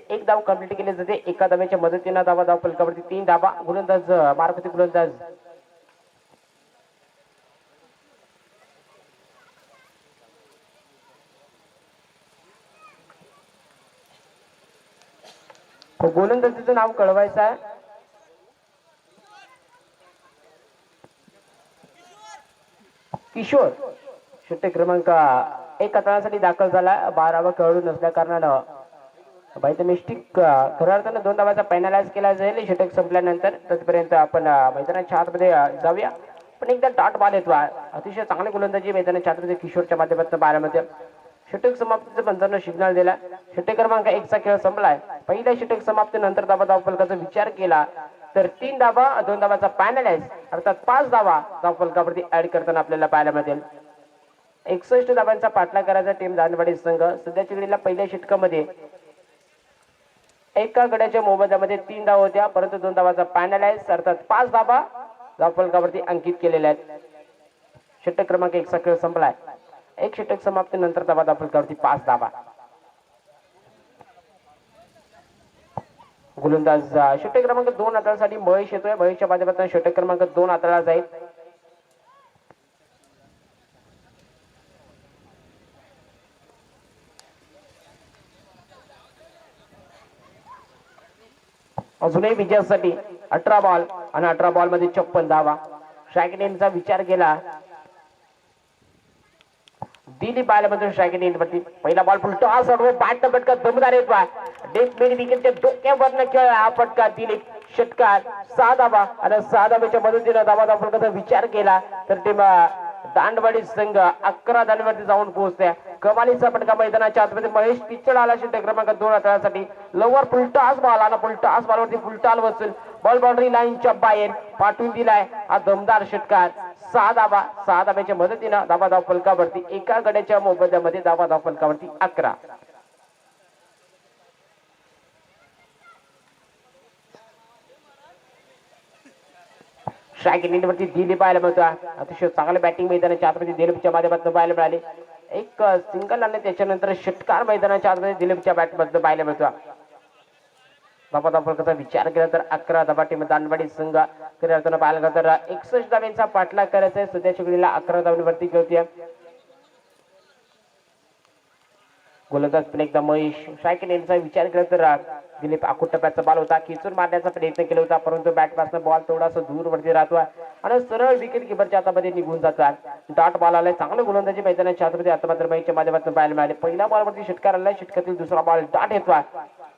एक धाव कंप्लीट केले जाते. एका धाब्याच्या मदतीने धाव फलकावरती 3 धाबा. गोलंदाज मारपती गोलंदाज गोलंदाजीचं नाव कळवायचं आहे. किशोर षटक क्रमांक 1 हाताळण्यासाठी दाखल झाला. 12वा खेळाडू नसल्या कारणानं बाईचं मिस्टिक खऱ्या अर्थानं 2 धावाचा फायनलाइज केला जाईल षटक संपल्यानंतर. तोपर्यंत आपण मैदानाच्या आतमध्ये जाऊया. पण एकदा डॉट बॉल येतो. अतिशय चांगली गोलंदाजी मैदानाच्या आतमध्ये किशोरच्या माध्यमातून पाहायला मिळते. षटक समाप्तीचं पंचांना सिग्नल दिला. षटक क्रमांक 1 चा खेळ संपलाय. पहिल्या षटक समाप्तीनंतर धावा फलकाचा विचार केला तर 3 धावा 2 धावाचा फायनलाइज अर्थात 5 धावा फलकावरती ऍड करताना आपल्याला पाहायला मिळेल. 61 धावांचा पाठलाग करायचा टीम दानवाडी संघ. सध्याच्या घडीला पहिल्या षटकामध्ये एका गड्याच्या मोबदल्यामध्ये 3 धावा होत्या, परंतु 2 धावाचा फायनलाइज अर्थात 5 धावा फलकावरती अंकित केलेल्या आहेत. षटक क्रमांक 1 चा खेळ संपलाय. एक षटक समाप्तीनंतर धावा फलकावरती 5 धावा. गोलंदाज षटक क्रमांक 2 हाताळण्यासाठी महेश येतोय. महेशच्या माध्यमातून षटक क्रमांक 2 हाताळला जाईल. अजूनही विजयासाठी 18 बॉल आणि 18 बॉल मध्ये 56 धावा. स्ट्रायकिंगचा विचार केला. दिलीप बायलामधून स्ट्रायकिंग वरती पहिला बॉल फुल टॉस अडवून बॅट फटका दमदार येतो. डेथ मिड विकेटच्या डोक्यावरनं खेळ हा फटका दिलीप षटकार 6 धावा आणि 6 धावेच्या मदतीने धावा फलकाचा विचार केला तर टीम दांडवाडी संघ 11 धावांवरती जाऊन पोहोचते. कमालीचा फटका मैदानाच्या आतमध्ये महेश पिचड आला षटक क्रमांक 2 हाताळण्यासाठी. लवर फुलटॉस बॉल आणि फुलटॉस बॉलवरती फुलटॉल वसूल बॉल बाउंड्री लाईनच्या बाहेर पाठवून दिलाय. हा दमदार षटकार 6 धावा 6 धाव्याच्या मदतीने धावा फलकावरती एका गड्याच्या मोबदल्यामध्ये धावा फलकावरती 11. स्ट्रायकिंग वरती दिलीप पाहायला मिळतो. अतिशय चांगलं बॅटिंग मैदानाच्या आतमध्ये दिलीपच्या माध्यमातून पाहायला मिळाले. एक सिंगल आले त्याच्यानंतर षटकार मैदानाच्या आतमध्ये दिलीपच्या बॅट मधून पाहायला मिळतो. धावा फलकाचा विचार केला तर 11 धावा टीम दानवाडी संघ खऱ्या अर्थानं पाहायला तर 61 धाव्यांचा पाठलाग करायचा आहे. सध्याच्या घडीला 11 धावांवरती खेळते. गोलंदाज पण एकदा महेश स्ट्रायकिंगचा विचार केला तर दिलीप आखूट टप्प्याचा बॉल होता. खिचून मारण्याचा प्रयत्न केला होता परंतु बॅट पासून बॉल थोडासा दूर वरती राहतो आणि सरळ विकेट किपरच्या हातामध्ये निघून जातो. डॉट बॉल आलाय. चांगलं गोलंदाजी मैदानाच्या हातामध्ये आता मात्र महेशच्या माध्यमातून पाहायला मिळाले. पहिल्या बॉलवरती षटकार आलाय. षटकातील दुसरा बॉल डॉट येतो.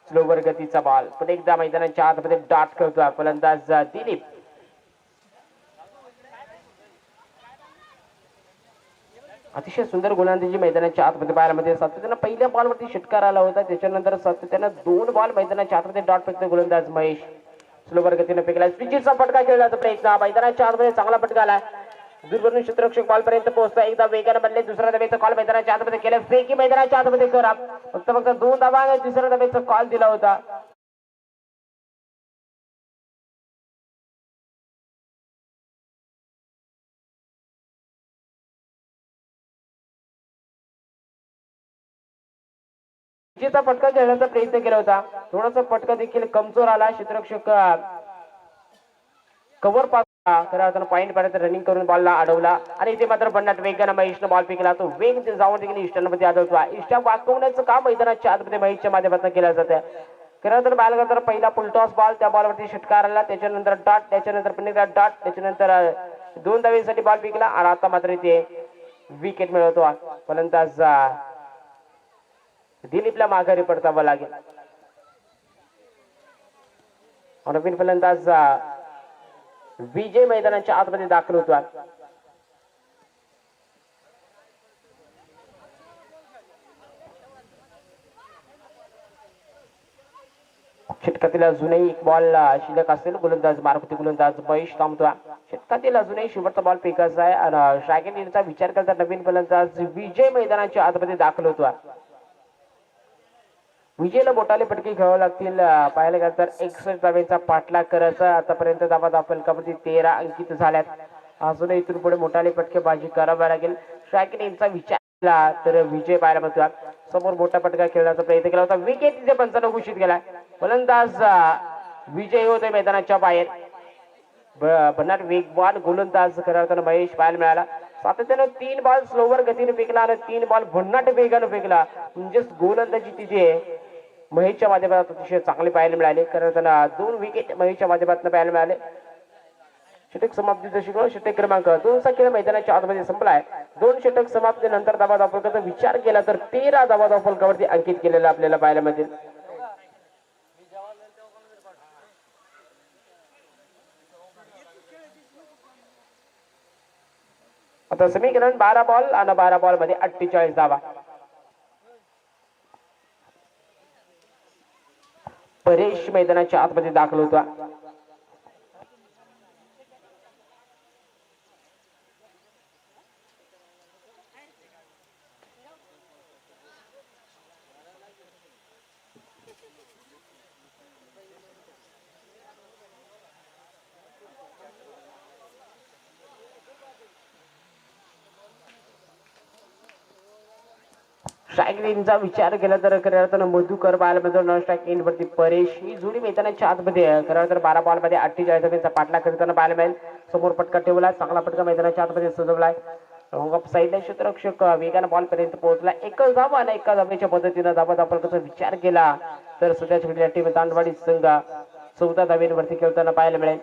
स्लोवर गतीचा बॉल पण एकदा मैदानाच्या आतमध्ये डॉट करतो फलंदाज दिलीप. अतिशय सुंदर गोलंदाजी मैदानाच्या आतमध्ये पाहायला मिळते. सातत्यानं पहिल्या बॉलवरती षटकार आला होता त्याच्यानंतर सातत्यानं 2 बॉल मैदानाच्या आतमध्ये डॉट फेकतो गोलंदाज महेश. स्लोवर गतीने फेकला. स्विचचा फटका खेळण्याचा प्रयत्न मैदानाच्या आतमध्ये चांगला फटका आला. दूरवरून क्षेत्ररक्षक बॉल पर्यंत पोहोचला. एकदा वेगाने बनले. दुसऱ्या धावेचा कॉल मैदानाच्या आतमध्ये केला. फेकी मैदानाच्या आतमध्ये करा. फक्त 2 धावा आणि तिसऱ्या धावेचा कॉल दिला होता. चा फटका खेळण्याचा प्रयत्न केला होता. थोडासा फटका देखील कमजोर आला. क्षेत्ररक्षक कव्हर पास खऱ्या अर्थानं पॉईंट पर्यंत रनिंग करून बॉलला अडवला आणि इथे मात्र बंडात वेगानं महेशनं बॉल फेकला. तो वेग जाऊन देखील इष्टांमध्ये आदळतो. इष्टा वाकवण्याचं काम मैदानाच्या आतमध्ये महेशच्या माध्यमातून केलं जातं. खरं तर बालगंधर पहिला फुलटॉस बॉल त्या बॉलवरती षटकार आला. त्याच्यानंतर डॉट त्याच्यानंतर पुन्हा डॉट त्याच्यानंतर 2 धावेसाठी बॉल फेकला आणि आता मात्र इथे विकेट मिळवतो. फलंदाज दिलीपला माघारी पडतावं लागेल. नवीन फलंदाज विजय मैदानाच्या आतमध्ये दाखल होतो. षटकातील अजूनही एक बॉल शिल्लक असेल. गोलंदाज मारुती गोलंदाज महेश थांबतो. षटकातील अजूनही शेवटचा बॉल फेकायचा आहे आणि स्ट्रायकिंगचा विचार करता नवीन फलंदाज विजय मैदानाच्या आतमध्ये दाखल होतो. विजयला बोटाले पटके खेळावे लागतील. पाहायला गेलं तर 61 धावेचा पाठलाग करायचा. आतापर्यंत धावा फलकावरती 13 अंकित झाल्यात. अजूनही इथून पुढे मोठाले पटके बाजी करावा लागेल. स्ट्रायकिंगचा विचार केला तर विजय पाहायला मिळतो. समोर मोठा पटका खेळण्याचा प्रयत्न केला होता. विकेट तिथे पंचांना घोषित केला. फलंदाज विजय होते मैदानाच्या बाहेर. भन्नाट वेगवान गोलंदाज खऱ्या अर्थानं महेश पाहायला मिळाला. सातत्यानं 3 बॉल स्लोवर गतीने फेकला आणि 3 बॉल भन्नाट वेगाने फेकला. म्हणजेच गोलंदाजी तिथे महेशच्या माध्यमातून अतिशय चांगले पाहायला मिळाले, कारण त्यांना 2 विकेट महेशच्या माध्यमातून पाहायला मिळाले. षटक समाप्तीचा शिकलो. षटक क्रमांक 2चा खेळ मैदानाच्या आतमध्ये संपलाय. 2 षटक समाप्तीनंतर धावा फलकाचा विचार केला तर 13 धावा फलकावरती अंकित केलेला आपल्याला पाहायला मिळतील. आता समीकरण 12 बॉल आणि 12 बॉल मध्ये 48 धावा. परेश मैदानाच्या आतमध्ये दाखल होता. स्ट्राईक रेंजचा विचार केला तर खऱ्या अर्थानं मधुकर पाहायला मिळतो. नॉन स्ट्राईक एंड वरती परेश ही जोडी मैदानाच्या आतमध्ये खऱ्या अर्थानं 12 बॉल मध्ये 48 धावांचा पाठलाग करताना पाहायला मिळेल. समोर पटका ठेवला, चांगला पटका मैदानाच्या आतमध्ये सजवलाय. ऑफ साईडला क्षेत्ररक्षक वेगाने बॉल पर्यंत पोहोचला. एकच धावा आणि एका धावेच्या पद्धतीने धावा फलकाचा विचार केला तर सध्याच्या घडीला टीम दांडवाडी संघ 14 धावांवरती खेळताना पाहायला मिळेल.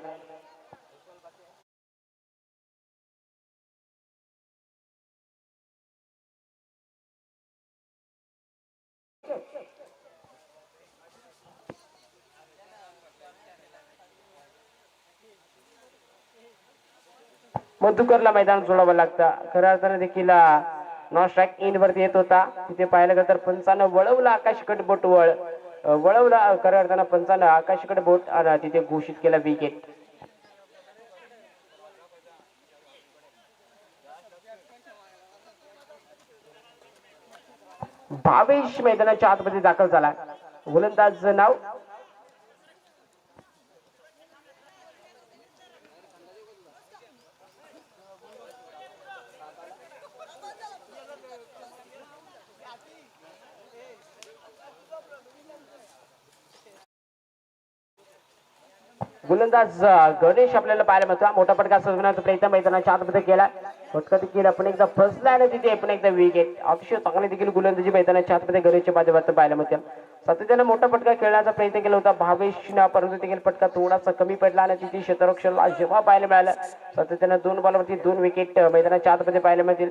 मधुकरला मैदान सोडावं लागतं. खऱ्या अर्थाने देखील नॉन स्ट्राईक इन वरती येत होता. तिथे पाहिलं गेलं तर पंचानं वळवला आकाशकडे बोट वळवला. खऱ्या अर्थानं पंचानं आकाशकडे बोट आणि तिथे घोषित केला विकेट. भावेश मैदानाच्या आतमध्ये दाखल झाला. गोलंदाज नाव गोलंदाज गणेश आपल्याला पाहायला मिळतो. मोठा फटका सजवण्याचा प्रयत्न मैदानाच्या आतमध्ये केला. फटका देखील आपण एकदा फसला आणि तिथे पण एकदा विकेट. अतिशय चांगली देखील गोलंदाजी मैदानाच्या आतमध्ये गणेशच्या माध्यमातून पाहायला मिळते. सातत्याने मोठा फटका खेळण्याचा प्रयत्न केला होता भावेशने, परंतु देखील फटका थोडासा कमी पडला आणि तिथे क्षेत्ररक्षणाला जेव्हा पाहायला मिळालं सातत्याने 2 बॉलवरती 2 विकेट मैदानाच्या आतमध्ये पाहायला मिळतील.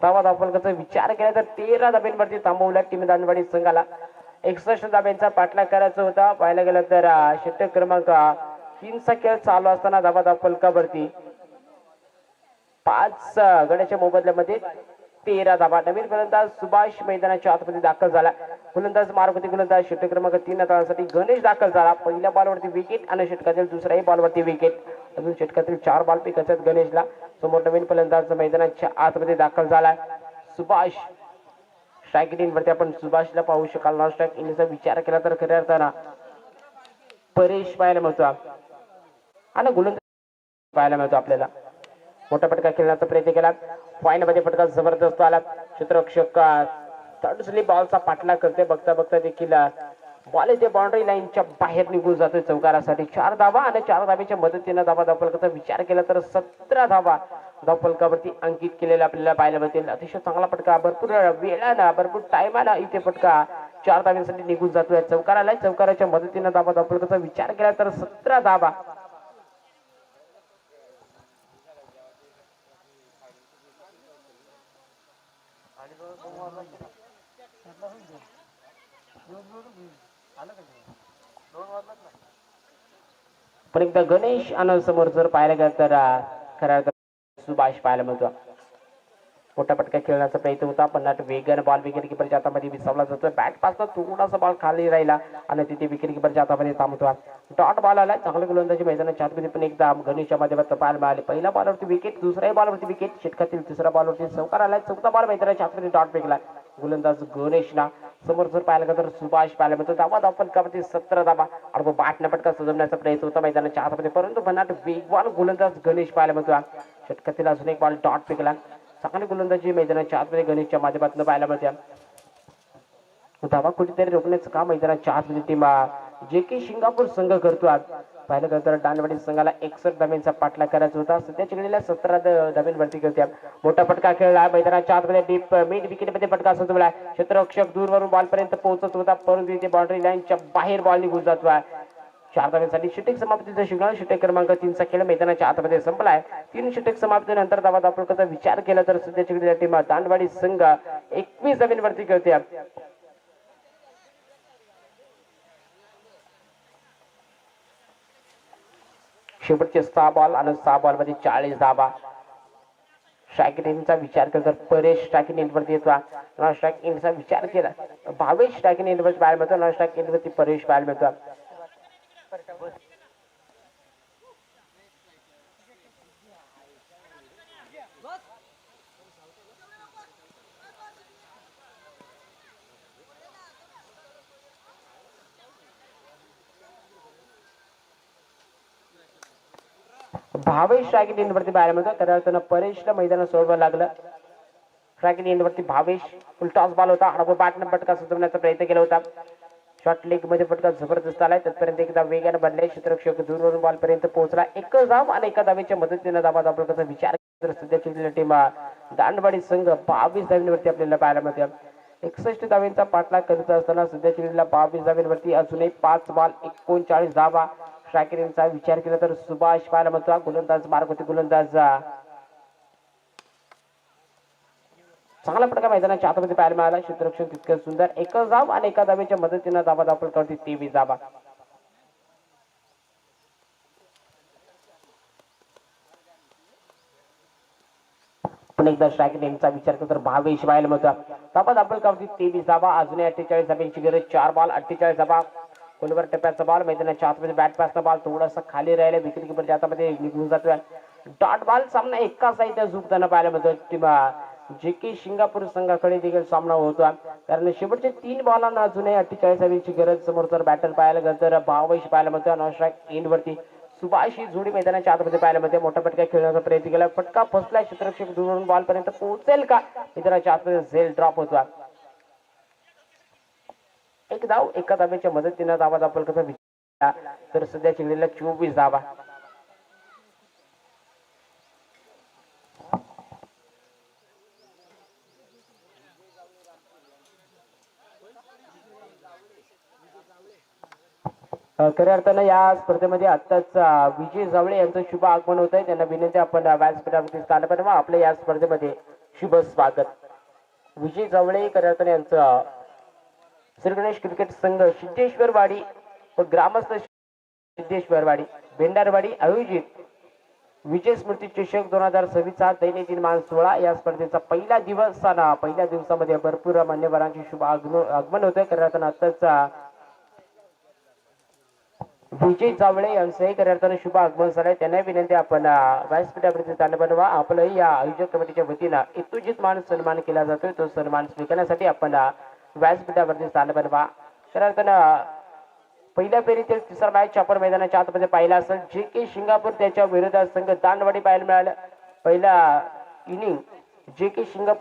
धावा फलकाचा विचार केला तर 13 धाब्यांवरती थांबवला टीम दांडवाडी संघाला. 61 धाब्यांचा पाठलाग करायचा होता. पाहायला गेलं तर षटक क्रमांक 3चा खेळ चालू असताना धावा फलकावरती 5 गड्याच्या मोबदल्यामध्ये 13 धावा. नवीन गोलंदाज सुभाष मैदानाच्या आतमध्ये दाखल झाला. गोलंदाज मारुती गोलंदाज षटक क्रमांक 3 हाताळण्यासाठी गणेश दाखल झाला. पहिल्या बॉलवरती विकेट आणि षटकातील दुसऱ्याही बॉलवरती विकेट. अजून षटकातील 4 बॉल पिकायचे गणेशला. समोर नवीन फलंदाज मैदानाच्या आतमध्ये दाखल झाला सुभाष. स्ट्राईक इन वरती आपण सुभाषला पाहू शकाल. नॉन स्ट्राईक इनचा विचार केला तर खऱ्या अर्थानं परेश पाहायला मिळतो आणि गोलंदाज पाहायला मिळतो आपल्याला. मोठा फटका खेळण्याचा प्रयत्न केला. पॉइंट मध्ये फटका जबरदस्त आला. क्षेत्ररक्षक थर्ड स्लिप बॉलचा पाठलाग करते. बघता बघता देखील बॉल इथे बाउंड्री लाईनच्या बाहेर निघून जातोय चौकारासाठी. 4 धावा आणि 4 धावेच्या मदतीने धावा फलकाचा विचार केला तर 17 धावा फलकावरती अंकित केलेला आपल्याला पाहायला मिळतील. अतिशय चांगला फटका, भरपूर वेळानं भरपूर टायमाला इथे फटका 4 धाव्यांसाठी निघून जातोय चौकाराला. चौकाराच्या मदतीने धावा फलकाचा विचार केला तर 17 धावा. पण एकदा गणेश आणि समोर जर पाहायला गेलं तर खऱ्या सुभाष पाहायला मिळतो. मोठा फटका खेळण्याचा प्रयत्न होता पण वेगाने बॉल विकेट किपरच्या हातामध्ये विसावला जातोय. बॅट पासला थोडासा बॉल खाली राहिला आणि तिथे विकेट किपरच्या हातामध्ये थांबतो. डॉट बॉल आला. चांगल्या गोलंदाजी मैदानाच्या आतमध्ये पण एकदा गणेशच्या माध्यमातून पाहायला मिळाले. पहिल्या बॉलवरती विकेट, दुसऱ्या बॉलवरती विकेट, षटकातील तिसऱ्या बॉलवरती चौकार आला. 4था बॉल मैदानाच्या आतमध्ये डॉट फेकला. गोलंदाज गणेशला. समोर जर पाहायला गेलं तर सुभाष पाहायला मिळतो. धावा फलकावरती 17 धावा. आणि बॅटने फटका सजवण्याचा प्रयत्न होता मैदानाच्या आतमध्ये, परंतु भन्नाट वेगवान गोलंदाज गणेश पाहायला मिळतो. षटकातील अजून एक बॉल डॉट फेकला. चांगली गोलंदाजी मैदानाच्या आतमध्ये गणेशच्या माध्यमातून पाहायला मिळते. धावा कुठेतरी रोखण्याचं काम मैदानाच्या आतमध्ये टीम जे की शिंगापूर संघ करतो आज. पाहिलं गेलं तर दांडवाडी संघाला 61 धाब्यांचा पाठलाग करायचा होता. सध्याच्या घडीला 17 धाब्यांवरती करते. मोठा फटका खेळला मैदानाच्या आतमध्ये डीप मिड विकेटमध्ये फटका सुचवला. क्षेत्ररक्षक दूरवरून बॉल पर्यंत पोहोचत होता, परंतु इथे बाउंड्री लाईनच्या बाहेर बॉल निघून जातो. 4 धाब्यांसाठी षटक समाप्तीचा शिंगण. षटक क्रमांक 3 चा खेळ मैदानाच्या आतमध्ये संपलाय. 3 षटक समाप्तीनंतर धावा दाखल विचार केला तर सध्याच्या घडीला टीम दांडवाडी संघ 21 धाब्यांवरती करते. शेवटचे 6 बॉल आणि 6 बॉल मध्ये 40 धावा. स्ट्राईक रेंजचा विचार केला तर परेश स्ट्राईक रेंजवरती येतो. नॉन स्ट्राईक रेंजचा विचार केला भावेश स्ट्राईक रेंजवरती बाहेर मिळतो. नॉन स्ट्राईक रेंजवरती परेश बाहेर मिळतो. भावेश स्ट्राईक रेंजवरती बाहेर मिळतो. त्या अर्थानं परेशला मैदानात सोडवायला लागलं. स्ट्राईक रेंजवरती भावेश फुल टॉस बॉल होता. हडबो बॅटनं फटका सुचवण्याचा प्रयत्न केला होता. शॉर्ट लेग मध्ये फटका जबरदस्त आलाय. तत्पर्यंत एकदा वेगाने बदलाय. क्षेत्ररक्षक दूरवरून बॉल पर्यंत पोहोचला. एक धाव आणि एका धावेच्या मदतीने धावा दाखल विचार तर सध्याची टीम दांडवाडी संघ 22 धावांवरती आपल्याला पाहायला मिळते. 61 धावांचा पाठलाग करत असताना सध्याच्या 22 धावांवरती अजूनही 5 बॉल 39 धावा. स्ट्राईक रेंजचा विचार केला तर सुभाष पाहायला मिळतो. गोलंदाज मार्ग होते. गोलंदाज चांगला फटका मैदानाच्या आतमध्ये पाहायला मिळाला. क्षेत्ररक्षण तितकं सुंदर. एकच धाव आणि एका धावेच्या मदतीने धावा दाखल करते 23 धावा. पुन्हा एकदा स्ट्राईक रेंजचा विचार केला तर भावेश पाहायला मिळतो. धावा दाखल करते 23 धावा. अजूनही 48 धाब्यांची गरज. 4 बॉल 48 धावा. कोलवर टप्प्याचा बॉल मैदानाच्या आतमध्ये बॅट पासचा बॉल थोडासा खाली राहिला. विकेट किपरच्या हातामध्ये निघून जातोय. डॉट बॉल सामना एका साईडला झुकताना पाहायला मिळतो. टीम जे की शिंगापूर संघाकडे देखील सामना होतो. कारण शेवटचे 3 बॉलांना अजूनही 48 धाब्यांची गरज. समोर जर बॅटर पाहायला गेलं तर भावेश पाहायला मिळतो. नॉन स्ट्राईक एंडवरती सुभाष ही जोडी मैदानाच्या आतमध्ये पाहायला मिळते. मोठा फटका खेळण्याचा प्रयत्न केला. फटका फसला. क्षेत्ररक्षक दूरवरून बॉल पर्यंत पोहोचेल का? मैदानाच्या आतमध्ये झेल ड्रॉप होतो. एक धाव एका धावेच्या मदतीने धावा दाखल कसा विचार तर सध्याच्या घडीला 24 धावा. खऱ्या अर्थानं या स्पर्धेमध्ये आताच विजय जावळे यांचं शुभ आगमन होत आहे. त्यांना विनंती आपण व्यासपीठावरती स्थान बनवा. आपल्या या स्पर्धेमध्ये शुभ स्वागत. विजय जावळे खऱ्या अर्थानं यांचं श्री गणेश क्रिकेट संघ सिद्धेश्वरवाडी व ग्रामस्थ सिद्धेश्वरवाडी भेंडारवाडी आयोजित विजय स्मृती चषक 2026 दैनंदिन मान 16 या स्पर्धेचा पहिला दिवस आणि पहिल्या दिवसामध्ये भरपूर मान्यवरांचे शुभ आगमन होते. खऱ्या अर्थानं आताच विजय जावळे यांचंही खऱ्या अर्थानं शुभ आगमन झालंय. त्यांना विनंती आपण व्यासपीठावरती स्थान बनवा. आपलं या आयोजक कमिटीच्या वतीनं इतुजित मान सन्मान केला जातोय. तो सन्मान स्वीकारण्यासाठी आपण व्यासपीठावरती स्थान बनवा. खऱ्या अर्थानं पहिल्या फेरीतील तिसरा मॅच आपण मैदानाच्या आतमध्ये पाहिला असेल. जे की शिंगापूर त्याच्या विरोधात संघ दांडवाडी पाहायला मिळालं. पहिला इनिंग जे की शिंगापूर